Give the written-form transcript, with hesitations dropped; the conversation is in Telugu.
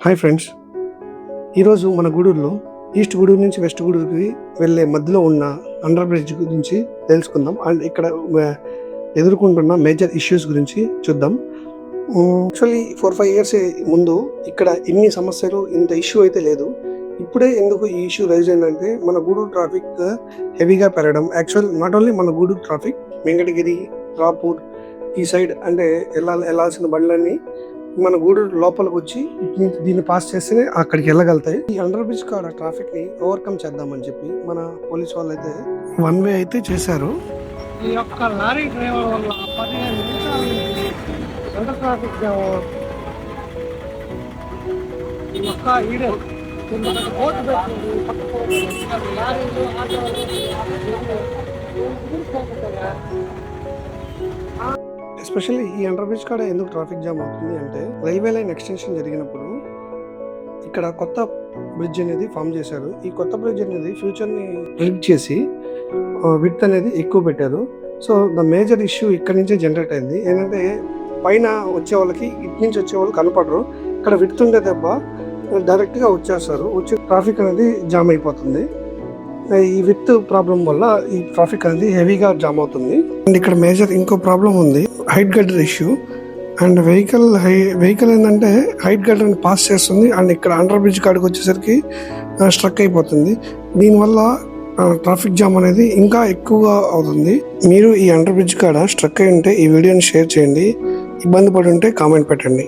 హాయ్ ఫ్రెండ్స్, ఈరోజు మన గూడూరులో ఈస్ట్ గూడూరు నుంచి వెస్ట్ గూడూరుకి వెళ్ళే మధ్యలో ఉన్న అండర్ బ్రిడ్జ్ గురించి తెలుసుకుందాం. అండ్ ఇక్కడ ఎదుర్కొంటున్న మేజర్ ఇష్యూస్ గురించి చూద్దాం. యాక్చువల్లీ 4-5 ఇయర్స్ ముందు ఇక్కడ ఇన్ని సమస్యలు, ఇంత ఇష్యూ అయితే లేదు. ఇప్పుడే ఎందుకు ఈ ఇష్యూ రైజ్ అయిందంటే మన గూడూరు ట్రాఫిక్ హెవీగా పెరగడం. యాక్చువల్ నాట్ ఓన్లీ మన గూడూరు ట్రాఫిక్, వెంకటగిరి, రాపూర్ ఈ సైడ్ అంటే వెళ్ళాల్సిన బండ్లన్నీ మన గూడూరు లోపలికి వచ్చి దీన్ని పాస్ చేస్తేనే అక్కడికి వెళ్ళగలుగుతాయి. ఈ అండర్ బ్రిడ్జ్ కాడ ట్రాఫిక్ ని ఓవర్కమ్ చేద్దామని చెప్పి మన పోలీస్ వాళ్ళు అయితే 1 వే అయితే చేశారు. ఈ యొక్క లారీ డ్రైవర్ వల్ల 15 నిమిషాల నుంచి ఎంత ట్రాఫిక్ జామ్. ఈ యొక్క ఈడే ఓటు పెట్టింది లారీలు, ఆటోలు ఎస్పెషల్లీ ఈ అండర్ బ్రిడ్జ్ కాడ ఎందుకు ట్రాఫిక్ జామ్ అవుతుంది అంటే, రైల్వే లైన్ ఎక్స్టెన్షన్ జరిగినప్పుడు ఇక్కడ కొత్త బ్రిడ్జ్ అనేది ఫామ్ చేశారు. ఈ కొత్త బ్రిడ్జ్ అనేది ఫ్యూచర్ని ప్రిడిక్ట్ చేసి విడ్త్ అనేది ఎక్కువ పెట్టారు. సో ద మేజర్ ఇష్యూ ఇక్కడ నుంచే జనరేట్ అయింది. ఏంటంటే పైన వచ్చే వాళ్ళకి ఇటు నుంచి వచ్చే వాళ్ళు కనపడరు. ఇక్కడ విడ్త్ ఉండే దెబ్బ డైరెక్ట్గా వచ్చేస్తారు, వచ్చి ట్రాఫిక్ అనేది జామ్ అయిపోతుంది. ఈ విత్ ప్రాబ్లం వల్ల ఈ ట్రాఫిక్ అనేది హెవీగా జామ్ అవుతుంది. అండ్ ఇక్కడ మేజర్ ఇంకో ప్రాబ్లం ఉంది, height girder issue. And vehicle ఏంటంటే హైట్ గడ్డర్ పాస్ చేస్తుంది అండ్ ఇక్కడ అండర్ బ్రిడ్జ్ కాడికి వచ్చేసరికి స్ట్రక్ అయిపోతుంది. దీనివల్ల ట్రాఫిక్ జామ్ అనేది ఇంకా ఎక్కువగా అవుతుంది. మీరు ఈ అండర్ బ్రిడ్జ్ కాడ స్ట్రక్ అయి ఉంటే ఈ వీడియోని షేర్ చేయండి. ఇబ్బంది పడి ఉంటే కామెంట్ పెట్టండి.